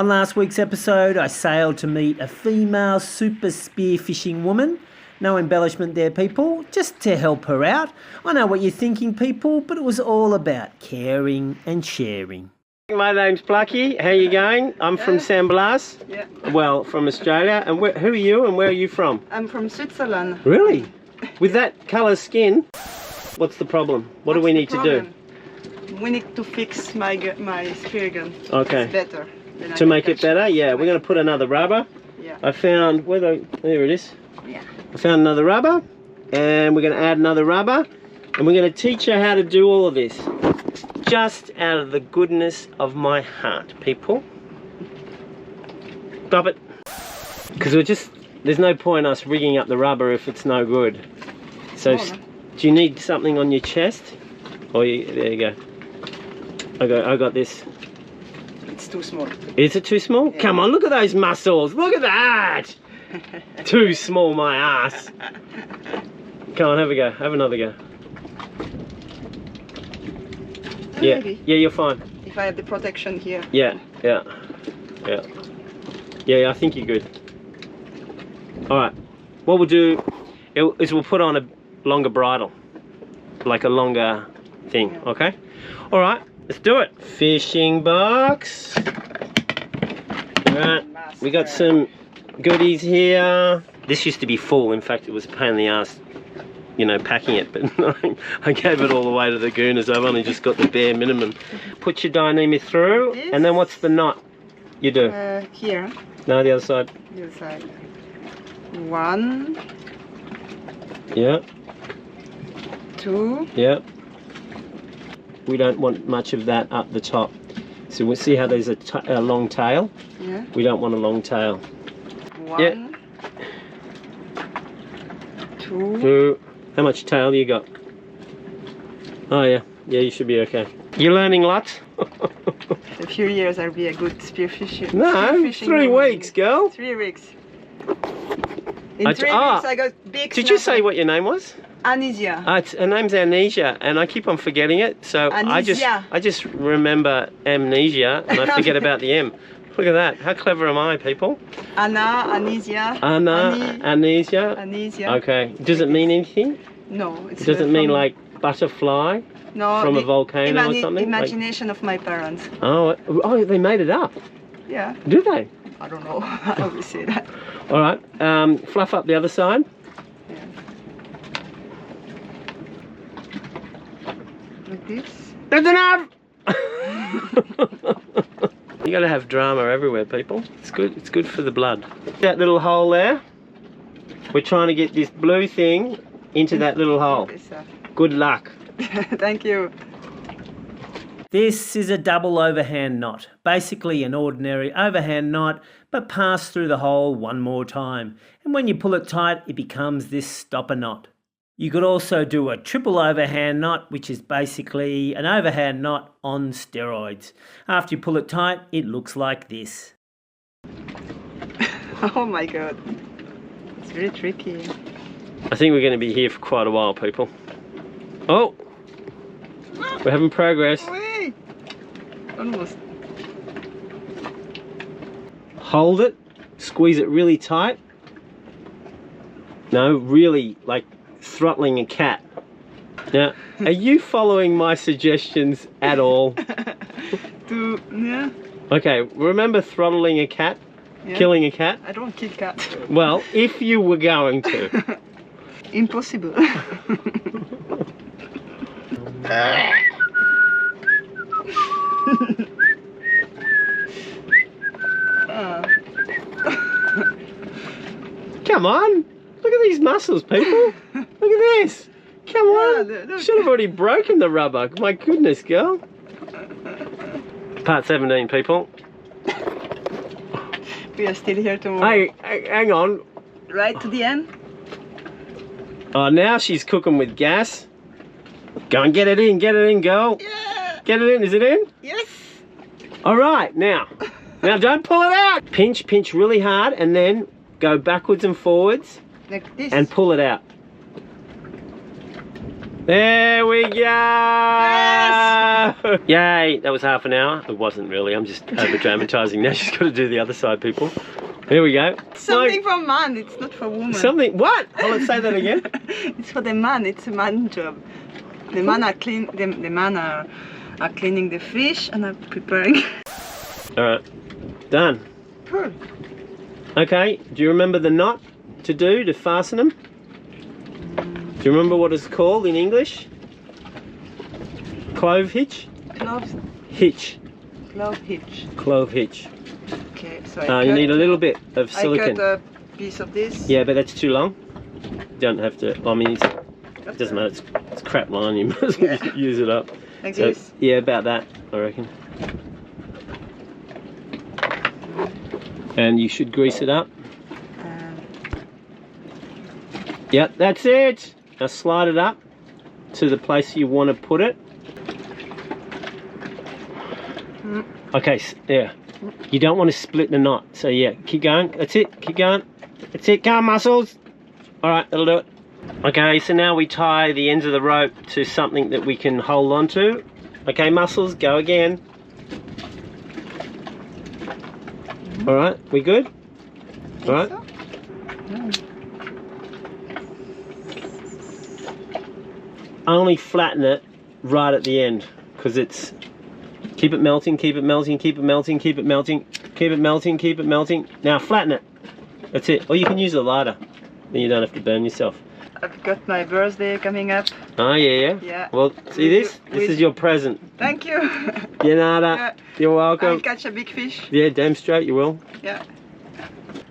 On last week's episode, I sailed to meet a female super spearfishing woman. No embellishment there, people, just to help her out. I know what you're thinking, people, but it was all about caring and sharing. My name's Plucky. How you going? I'm from San Blas. Yeah. Well, from Australia. And who are you and where are you from? I'm from Switzerland. Really? With that colour skin? What's the problem? What do we need to do? We need to fix my spear gun. Okay. It's better. To make it better? Yeah, we're going to put another rubber. Yeah. I found, there it is. Yeah. I found another rubber, and we're going to add another rubber, and we're going to teach her how to do all of this. Just out of the goodness of my heart, people. Stop it. Because there's no point us rigging up the rubber if it's no good. So, do you need something on your chest? There you go. I got this. It's too small. Is it too small? Yeah. Come on, look at those muscles. Look at that. Too small, my ass. Come on, have a go. Have another go. Yeah, maybe. Yeah, you're fine. If I have the protection here. Yeah, I think you're good. All right, what we'll do is we'll put on a longer bridle, like a longer thing, yeah. Okay? All right, let's do it. Fishing box. All right, we got some goodies here. This used to be full. In fact, it was a pain in the ass, packing it, but I gave it all the way to the Gooners. I've only just got the bare minimum. Put your dynamic through, and then what's the knot you do? Here. No, the other side. The other side. 1. Yeah. 2. Yeah. We don't want much of that up the top. So we'll see how there's a long tail. Yeah. We don't want a long tail. 1. Yeah. 2. How much tail you got? Oh yeah, you should be okay. You're learning lots? A few years I'll be a good spearfisher. No, 3 weeks, girl. 3 weeks. In 3 weeks I got big. Did you say what your name was? Anesia. Her name's Amnesia, and I keep on forgetting it. So I just remember amnesia, and I forget about the M. Look at that. How clever am I, people? Anna, Anesia. Anna, Anesia. Anesia. Okay. Does it mean anything? No. It doesn't mean like butterfly? No. From a volcano or something? Imagination of my parents. Oh, they made it up? Yeah. Do they? I don't know. I always say that. All right. Fluff up the other side. Yeah. Like this. That's enough! You gotta have drama everywhere, people. It's good. It's good for the blood. That little hole there. We're trying to get this blue thing into that little hole. Good luck. Thank you. This is a double overhand knot. Basically an ordinary overhand knot, but pass through the hole one more time. And when you pull it tight, it becomes this stopper knot. You could also do a triple overhand knot, which is basically an overhand knot on steroids. After you pull it tight, it looks like this. Oh my god. It's very tricky. I think we're going to be here for quite a while, people. Oh! We're having progress. Wait. Almost. Hold it. Squeeze it really tight. No, really, like throttling a cat. Now, are you following my suggestions at all? Yeah. Okay, remember throttling a cat? Yeah. Killing a cat? I don't kill cats. Well, if you were going to. Impossible. Come on! Look at these muscles, people! Look at this! Come on! Should have already broken the rubber. My goodness, girl. Part 17, people. We are still here tomorrow. Hey, hang on. Right to the end? Oh, now she's cooking with gas. Go and get it in, girl. Yeah. Get it in, is it in? Yes. All right, now don't pull it out. Pinch really hard, and then go backwards and forwards. Like this. And pull it out. There we go! Yes! Yay! That was half an hour. It wasn't really. I'm just over dramatising now. She's got to do the other side, people. Here we go. Something for man, it's not for woman. Something, what? Oh, let's say that again. It's for the man, it's a man job. The man are are cleaning the fish and are preparing. Alright, done. Cool. Okay, do you remember the knot to fasten them? Do you remember what it's called in English? Clove hitch? Clove Hitch. Clove hitch. Clove hitch. Okay, so You need a little bit of silicone. I cut a piece of this. Yeah, but that's too long. You don't have to, I mean, it doesn't matter, it's crap line, you might as well just use it up. Like this? Yeah, about that, I reckon. And you should grease it up. Yep, that's it. Now slide it up to the place you want to put it. Okay, yeah. You don't want to split the knot, so yeah, keep going. That's it, keep going. That's it, come on, muscles. All right, that'll do it. Okay, so now we tie the ends of the rope to something that we can hold on to. Okay, muscles, go again. All right, we good? All right. Only flatten it right at the end, because it's, keep it melting, keep it melting, keep it melting, keep it melting, keep it melting, keep it melting. Now flatten it. That's it. Or you can use a lighter, then you don't have to burn yourself. I've got my birthday coming up. Oh yeah. Yeah. Well, see this? This is your present. Thank you. De nada. Yeah. You're welcome. I'll catch a big fish. Yeah, damn straight you will. Yeah.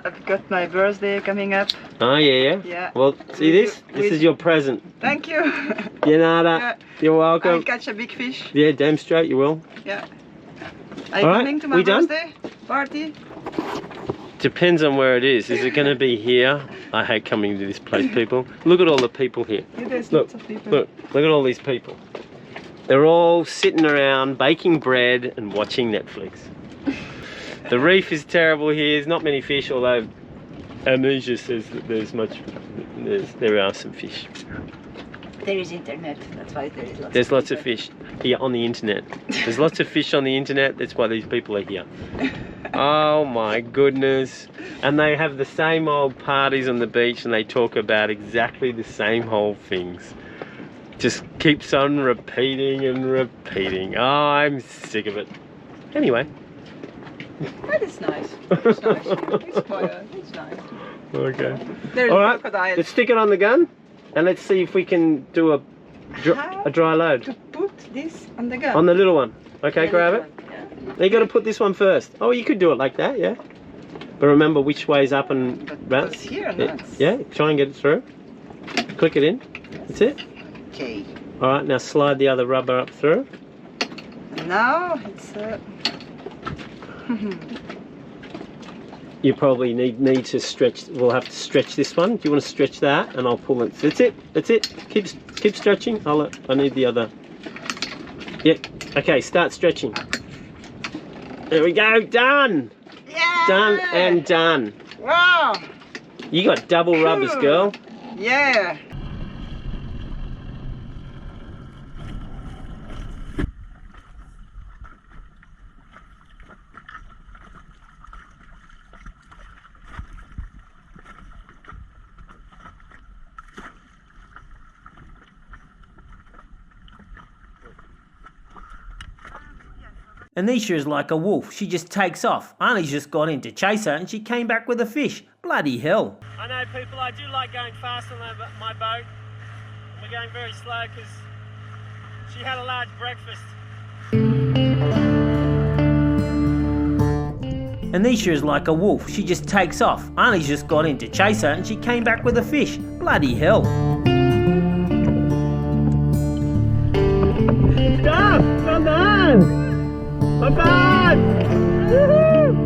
I've got my birthday coming up. Oh yeah. Yeah. Well, see this? This is your present. Thank you. De nada. Yeah. You're welcome. I'll catch a big fish. Yeah, damn straight you will. Yeah. Are you All right, coming to my we done? birthday party? Depends on where it is. Is it going to be here? I hate coming to this place, people. Look at all the people here. Yeah, there's Look, lots of people. look at all these people. They're all sitting around baking bread and watching Netflix. The reef is terrible here. There's not many fish, although Amnesia says that there are some fish. There is internet, that's why there is There's lots of fish here on the internet. There's lots of fish on the internet, that's why these people are here. Oh my goodness. And they have the same old parties on the beach and they talk about exactly the same old things. Just keeps on repeating and repeating. Oh, I'm sick of it. Anyway. That is nice. It's nice. It's quiet. It's nice. Okay. There's Alright, crocodiles. let's stick it on the gun and let's see if we can do a dry load. To put this on the gun. On the little one. Okay, The grab little it. one, yeah. You got to put this one first. Oh, you could do it like that, yeah. But remember which way's up and But round. it's here, Yeah, that's... yeah, try and get it through. Click it in. That's it. Okay. All right, now slide the other rubber up through. And now it's... You probably need to stretch. We'll have to stretch this one. Do you want to stretch that? And I'll pull it. That's it. That's it. Keep stretching. I need the other. Yeah. Okay. Start stretching. There we go. Done. Yeah! Done and done. Wow! You got double rubbers, Cool. girl. Yeah! Anisha is like a wolf. She just takes off. Arnie's just got in to chase her and she came back with a fish. Bloody hell. I know, people, I do like going fast on my boat. We're going very slow because she had a large breakfast. Anisha is like a wolf. She just takes off. Arnie's just got in to chase her and she came back with a fish. Bloody hell. Stop! Come on! Come on! Woohoo!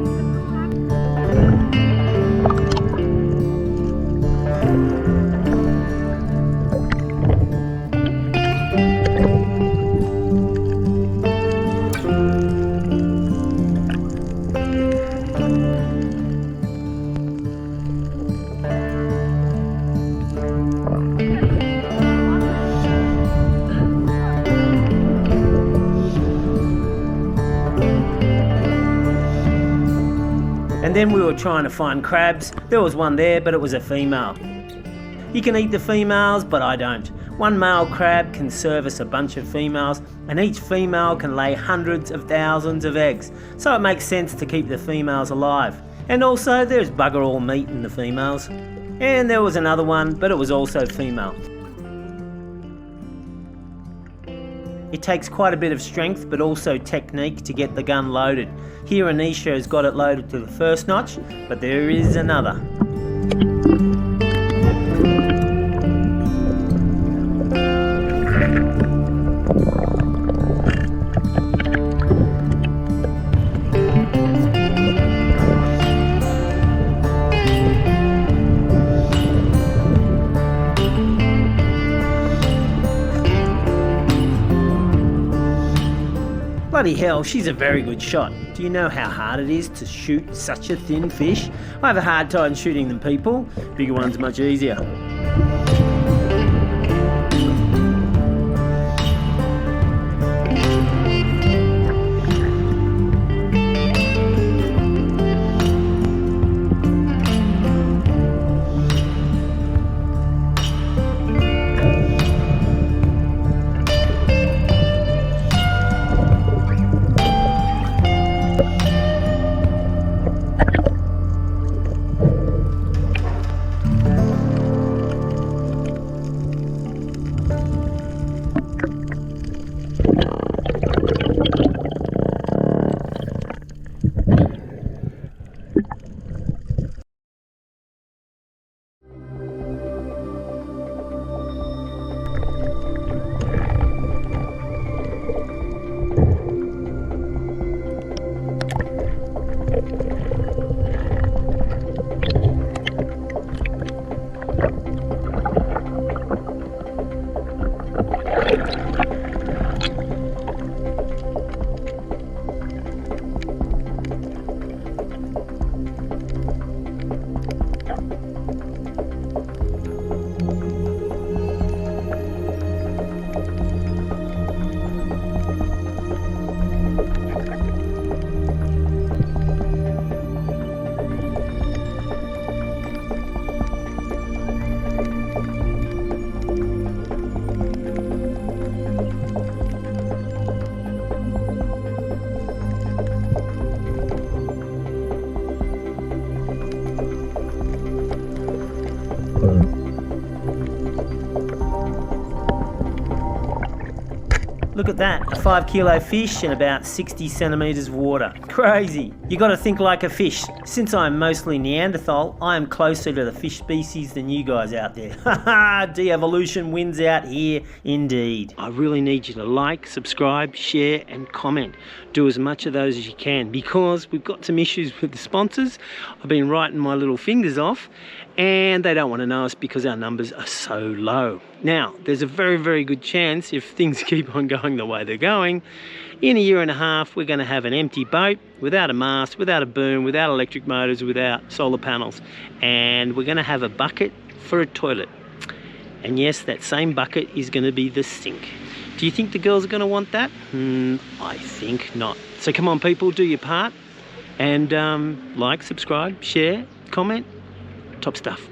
Then we were trying to find crabs. There was one there, but it was a female. You can eat the females, but I don't. One male crab can service a bunch of females, and each female can lay hundreds of thousands of eggs, so it makes sense to keep the females alive. And also there's bugger all meat in the females. And there was another one, but it was also female. It takes quite a bit of strength, but also technique to get the gun loaded. Here Anisha has got it loaded to the first notch, but there is another. Bloody hell, she's a very good shot. Do you know how hard it is to shoot such a thin fish? I have a hard time shooting them, people. Bigger ones much easier. Look at that, a 5 kilo fish and about 60 centimetres of water. Crazy. You got to think like a fish. Since I'm mostly Neanderthal, I am closer to the fish species than you guys out there. Haha, de-evolution wins out here indeed. I really need you to like, subscribe, share and comment. Do as much of those as you can, because we've got some issues with the sponsors. I've been writing my little fingers off and they don't want to know us because our numbers are so low. Now, there's a very, very good chance, if things keep on going the way they're going, in a year and a half we're going to have an empty boat without a mast, without a boom, without electric motors, without solar panels, and we're going to have a bucket for a toilet. And yes, that same bucket is going to be the sink. Do you think the girls are going to want that? I think not. So come on people, do your part and like, subscribe, share, comment. Top stuff.